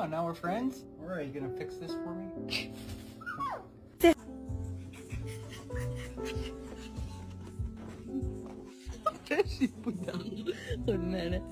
on, now we're friends? Alright, you gonna fix this for me? Cuidado con nada.